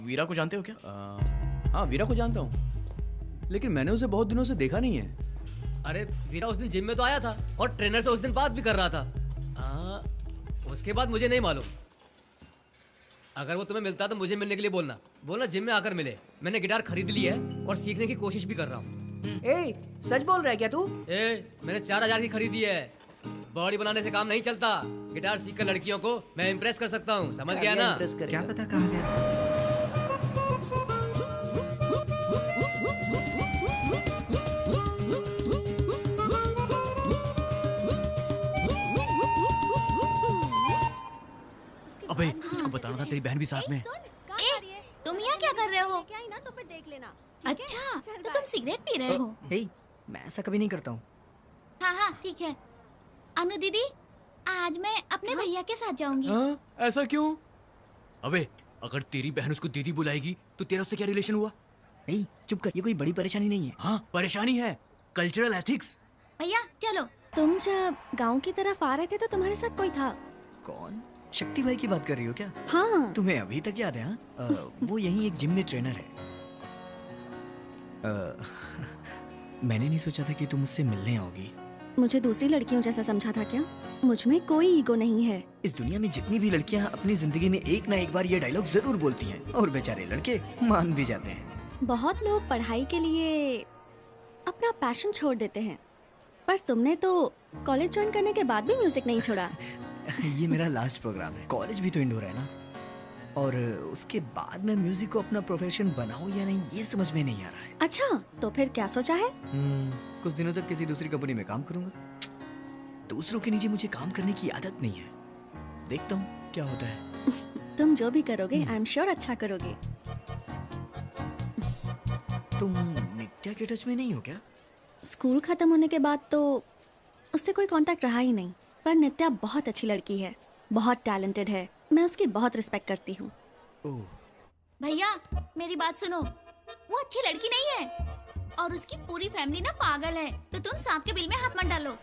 वीरा को जानते हो क्या? हाँ, वीरा को जानता हूँ, लेकिन मैंने उसे बहुत दिनों से देखा नहीं है। अरे वीरा उस दिन जिम में तो आया था और ट्रेनर से उस दिन बात भी कर रहा था। उसके बाद मुझे नहीं मालूम। अगर वो तुम्हें मिलता तो मुझे मिलने के लिए बोलना। बोलना जिम में आकर मिले। मैंने गिटार खरीद ली है और सीखने की कोशिश भी कर रहा हूँ। ए, सच बोल रहा है क्या तू? मैंने 4000 की खरीदी है। बॉडी बनाने से काम नहीं चलता। गिटार सीखकर लड़कियों को मैं इम्प्रेस कर सकता हूँ, समझ गया ना? क्या पता कहाँ गया। अबे उसको बताना था तेरी बहन भी साथ में। तुम यहाँ क्या कर रहे हो? तो फिर देख लेना। अच्छा, तो तुम सिगरेट पी रहे हो? ए, मैं ऐसा कभी नहीं करता हूँ। हाँ हाँ ठीक है। अनु दीदी, आज मैं अपने भैया के साथ जाऊंगी। हाँ, ऐसा क्यों? अबे अगर तेरी बहन उसको दीदी बुलाएगी तो तेरा उससे क्या रिलेशन हुआ? ए, चुप कर, ये कोई बड़ी परेशानी नहीं है। हाँ परेशानी है, कल्चरल एथिक्स। भैया चलो। तुम जब गांव की तरफ आ रहे थे तो तुम्हारे साथ कोई था? कौन? शक्ति भाई की बात कर रही हो क्या? हाँ। तुम्हें अभी तक याद है? हाँ, वो यहीं एक जिम में ट्रेनर है। मैंने नहीं सोचा था कि तुम मुझसे मिलने आओगी। मुझे दूसरी लड़कियों जैसा समझा था क्या? मुझ में कोई ईगो नहीं है। इस दुनिया में जितनी भी लड़कियां अपनी जिंदगी में एक ना एक बार ये डायलॉग जरूर बोलती हैं और बेचारे लड़के मान भी जाते हैं। बहुत लोग पढ़ाई के लिए अपना पैशन छोड़ देते हैं, पर तुमने तो कॉलेज ज्वाइन करने के बाद भी म्यूजिक नहीं छोड़ा। ये मेरा लास्ट प्रोग्राम है। कॉलेज भी तो इंडोर है ना, और उसके बाद मैं म्यूजिक को अपना प्रोफेशन बनाऊं या नहीं ये समझ में नहीं आ रहा है। अच्छा, तो फिर क्या सोचा है? कुछ दिनों तक किसी दूसरी कंपनी में काम करूंगा। दूसरों के नीचे मुझे काम करने की आदत नहीं है। देखता हूँ क्या होता है। तुम जो भी करोगे आई एम श्योर अच्छा करोगे। तुम नित्या के टच में नहीं हो क्या? स्कूल खत्म होने के बाद तो उससे कोई कांटेक्ट रहा ही नहीं, पर नित्या बहुत अच्छी लड़की है, बहुत टैलेंटेड है। मैं उसकी बहुत रिस्पेक्ट करती हूँ। भैया मेरी बात सुनो, वो अच्छी लड़की नहीं है और उसकी पूरी फैमिली ना पागल है, तो तुम सांप के बिल में हाथ मत डालो।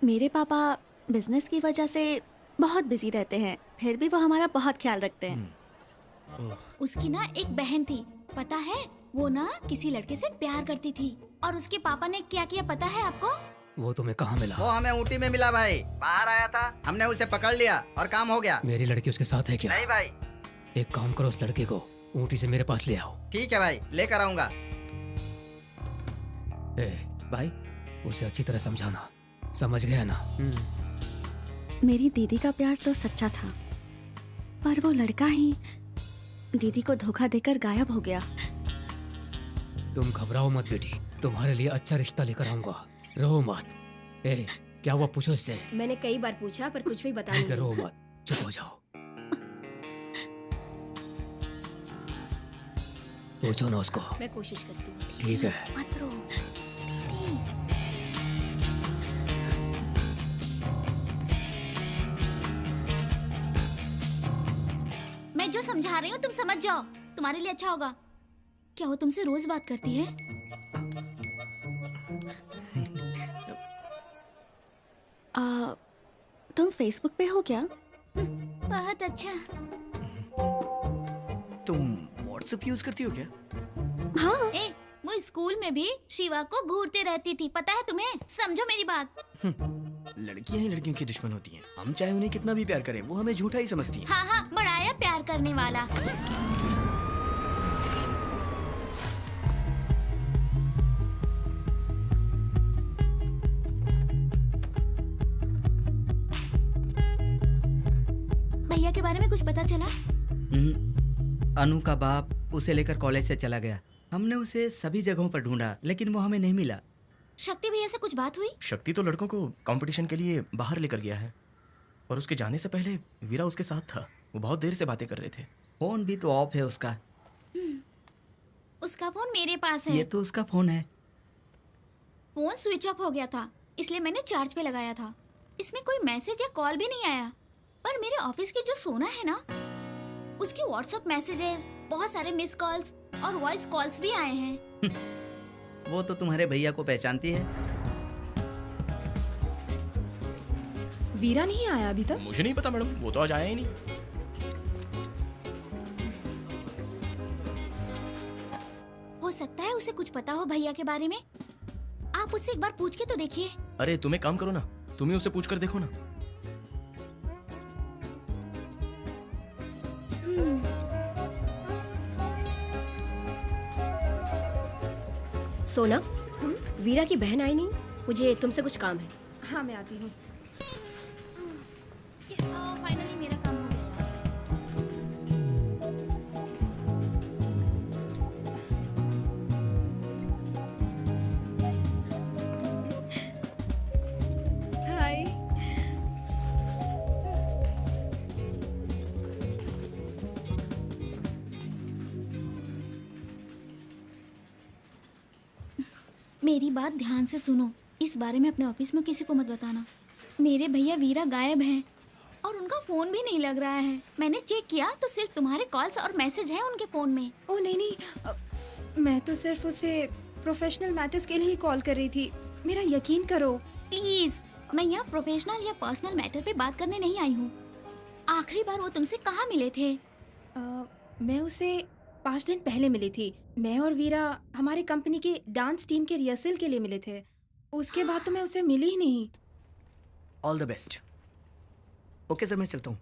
मेरे पापा बिजनेस की वजह से बहुत बिजी रहते हैं, फिर भी वो हमारा बहुत ख्याल रखते हैं। उसकी ना एक बहन थी, पता है? वो ना किसी लड़के से प्यार करती थी और उसके पापा ने क्या किया पता है आपको? वो तुम्हें कहाँ मिला? वो हमें ऊटी में मिला भाई। बाहर आया था, हमने उसे पकड़ लिया और काम हो गया। मेरी लड़की उसके साथ है क्या? नहीं भाई। एक काम करो, उस लड़के को ऊँटी से मेरे पास ले आओ। ठीक है भाई, लेकर आऊंगा। भाई उसे अच्छी तरह समझाना, समझ गया ना? मेरी दीदी का प्यार तो सच्चा था, पर वो लड़का ही दीदी को धोखा देकर गायब हो गया। तुम घबराओ मत बेटी, तुम्हारे लिए अच्छा रिश्ता लेकर आऊंगा, रो मत। क्या हुआ, पूछो इससे। मैंने कई बार पूछा पर कुछ भी बता नहीं। रो मत, चुप हो जाओ। पूछो ना उसको। मैं कोशिश करती हूँ। ठीक है। मत रो दीदी। मैं जो समझा रही हूँ तुम समझ जाओ, तुम्हारे लिए अच्छा होगा। क्या वो तुमसे रोज बात करती है? तुम फेसबुक पे हो क्या? बहुत अच्छा। तुम व्हाट्सएप यूज करती हो क्या? हाँ। वो स्कूल में भी शिवा को घूरते रहती थी, पता है तुम्हें? समझो मेरी बात। लड़कियां ही लड़कियों की दुश्मन होती हैं। हम चाहे उन्हें कितना भी प्यार करें, वो हमें झूठा ही समझती हैं। हाँ हाँ, बढ़ाया प्यार करने वाला। भैया के बारे में कुछ पता चला? अनु का बाप उसे लेकर कॉलेज से चला गया। हमने उसे सभी जगहों पर ढूंढा लेकिन वो हमें नहीं मिला। शक्ति भैया से कुछ बात हुई? शक्ति तो लड़कों को कंपटीशन के लिए बाहर लेकर गया है, और उसके जाने से पहले वीरा उसके साथ था। वो बहुत देर से बातें कर रहे थे। फोन भी तो ऑफ है उसका। उसका फोन मेरे पास है। ये तो उसका फोन है। फोन स्विच ऑफ हो गया था, इसलिए मैंने चार्ज पे लगाया था। इसमें कोई मैसेज या कॉल भी नहीं आया, पर मेरे ऑफिस की जो सोना है ना, उसकी व्हाट्सएप मैसेजेस, बहुत सारे मिस कॉल्स और वॉइस कॉल्स भी आए हैं। वो तो तुम्हारे भैया को पहचानती है। वीरा नहीं आया अभी तक? मुझे नहीं पता मैडम, वो तो आज आया ही नहीं। सकता है उसे कुछ पता हो भैया के बारे में। आप उससे एक बार पूछ के तो देखिए। अरे तुम एक काम करो ना, तुम ही उसे पूछ कर देखो ना। सोना, वीरा की बहन आई नहीं, मुझे तुमसे कुछ काम है। हाँ मैं आती हूँ। फाइनली मेरा काम हो गया। हाय। मेरी बात ध्यान से सुनो। इस बारे में अपने ऑफिस में किसी को मत बताना। मेरे भैया वीरा गायब हैं और उनका फोन भी नहीं लग रहा है। मैंने चेक किया तो सिर्फ तुम्हारे कॉल्स और मैसेज हैं उनके फोन में। ओ नहीं नहीं, मैं तो सिर्फ उसे प्रोफेशनल मैटर्स के लिए ही कॉल कर रही थी। मेरा यकीन करो प्लीज, मैं यहाँ प्रोफेशनल या पर्सनल मैटर पे बात करने नहीं आई हूँ। आखिरी बार वो तुमसे कहाँ मिले थे? मैं उसे 5 दिन पहले मिली थी। मैं और वीरा हमारी कंपनी की डांस टीम के रिहर्सल के लिए मिले थे। उसके बाद तो मैं उसे मिली ही नहीं। All the best. Okay sir, मैं चलता हूँ।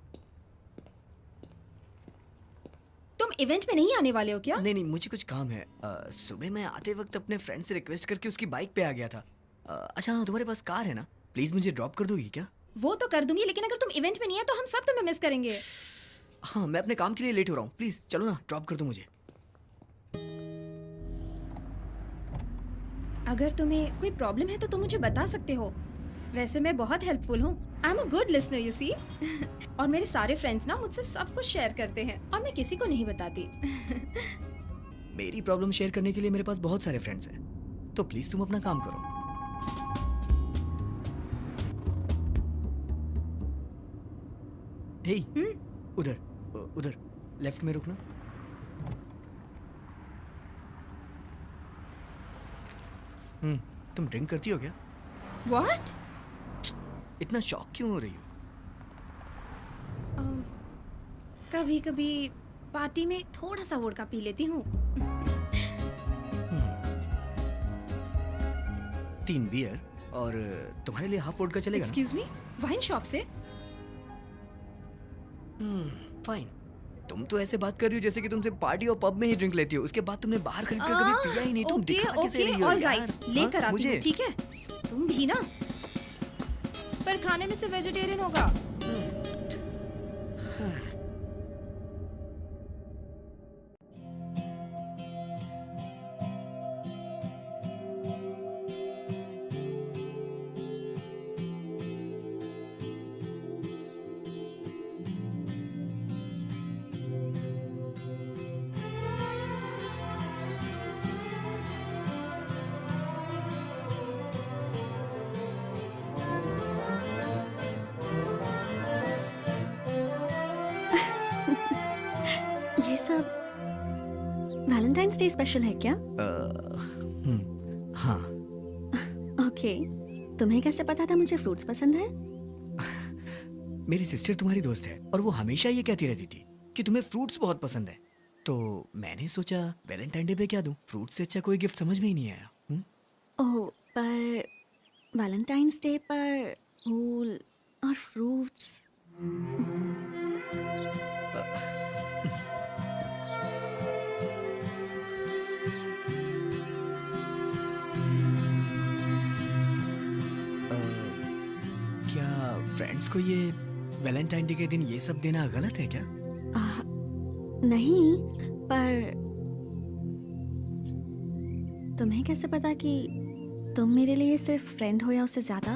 तुम इवेंट में नहीं आने वाले हो क्या? नहीं नहीं, मुझे कुछ काम है। सुबह मैं आते वक्त अपने फ्रेंड से रिक्वेस्ट करके उसकी बाइक पे आ गया था। अच्छा हाँ, तुम्हारे पास कार है ना? प्लीज मुझे ड्रॉप कर दोगी क्या? वो तो कर दूंगी, लेकिन अगर तुम इवेंट में नहीं है तो हम सब तुम्हें मिस करेंगे। हाँ, मैं अपने काम के लिए लेट हो रहा हूँ। प्लीज चलो ना, ड्रॉप कर दो मुझे। अगर तुम्हें कोई प्रॉब्लम है तो तुम मुझे बता सकते हो। वैसे मैं बहुत हेल्पफुल हूँ। I am a good listener, you see. और मेरे सारे फ्रेंड्स ना मुझसे सब कुछ शेयर करते हैं और मैं किसी को नहीं बताती। मेरी प्रॉब्लम शेयर करने के लिए मेरे पास बहुत सारे फ्रेंड्स हैं, तो प्लीज तुम अपना काम करो। हे, उधर उधर लेफ्ट में रुकना। तुम ड्रिंक करती हो क्या? व्हाट? इतना शॉक क्यों हो रही हो? कभी कभी पार्टी में थोड़ा सा वोडका पी लेती हूँ। 3 बियर और तुम्हारे लिए हाफ वोडका चलेगा ना? एक्सक्यूज मी, वाइन शॉप से? फाइन। तुम तो ऐसे बात कर रही हो जैसे कि तुमसे पार्टी और पब में ही ड्रिंक लेती हो, उसके बाद तुमने बाहर खरीद कर कभी पिया ही नहीं। तुम दिखा कैसे रही हो ऑल यार? राइट, लेकर हाँ, आती हूँ, मुझे ठीक है? तुम भी ना, पर खाने में से वेजिटेरियन होगा। ये सब वैलेंटाइंस डे स्पेशल है क्या? हाँ। ओके, तुम्हें कैसे पता था मुझे फ्रूट्स पसंद है? मेरी सिस्टर तुम्हारी दोस्त है और वो हमेशा ये कहती रहती थी कि तुम्हें फ्रूट्स बहुत पसंद है, तो मैंने सोचा वैलेंटाइन डे पे क्या दूं? फ्रूट से अच्छा कोई गिफ्ट समझ में ही नहीं आया। ओह, पर वैलेंटाइंस डे पर फूल और फ्रूट्स। क्या फ्रेंड्स को ये वैलेंटाइन डे के दिन ये सब देना गलत है क्या? नहीं, पर तुम्हें कैसे पता कि तुम मेरे लिए सिर्फ फ्रेंड हो या उससे ज्यादा?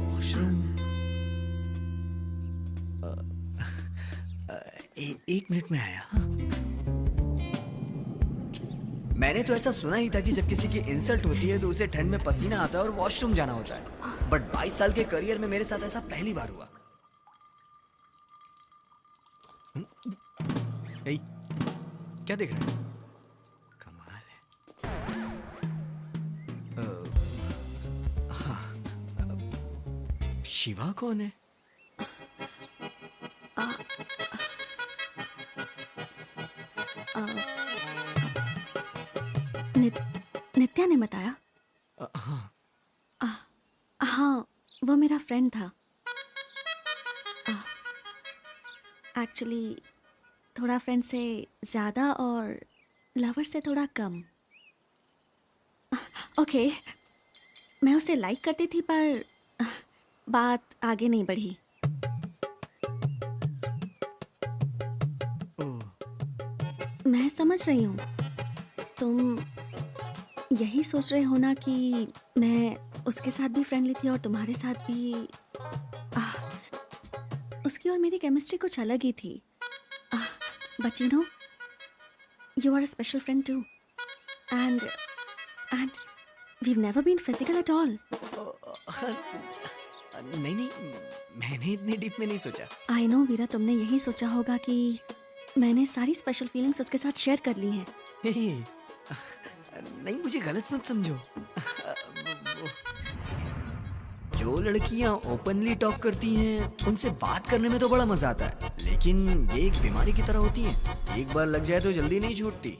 वॉशरूम। एक मिनट में आया। हाँ? मैंने तो ऐसा सुना ही था कि जब किसी की इंसल्ट होती है तो उसे ठंड में पसीना आता है और वॉशरूम जाना होता है, बट 22 साल के करियर में मेरे साथ ऐसा पहली बार हुआ। ए, क्या देख रहे हैं? कमाल है। हाँ, शिवा कौन है? नित्या ने बताया। हाँ। हाँ, वो मेरा फ्रेंड था। एक्चुअली थोड़ा फ्रेंड से ज़्यादा और लवर से थोड़ा कम। ओके, मैं उसे लाइक करती थी पर बात आगे नहीं बढ़ी। मैं समझ रही हूँ, तुम यही सोच रहे हो ना कि मैं उसके साथ भी फ्रेंडली थी और तुम्हारे साथ भी। उसकी और मेरी केमिस्ट्री कुछ अलग ही थी। But you know, you are a special friend too, and we've never been physical at all. नहीं, मैंने इतने डीप में नहीं सोचा। I know वीरा, तुमने यही सोचा होगा कि मैंने सारी स्पेशल फीलिंग्स उसके साथ शेयर कर ली हैं। नहीं, मुझे गलत मत समझो। जो लड़कियां ओपनली टॉक करती हैं उनसे बात करने में तो बड़ा मजा आता है, लेकिन ये एक बीमारी की तरह होती है, एक बार लग जाए तो जल्दी नहीं छूटती।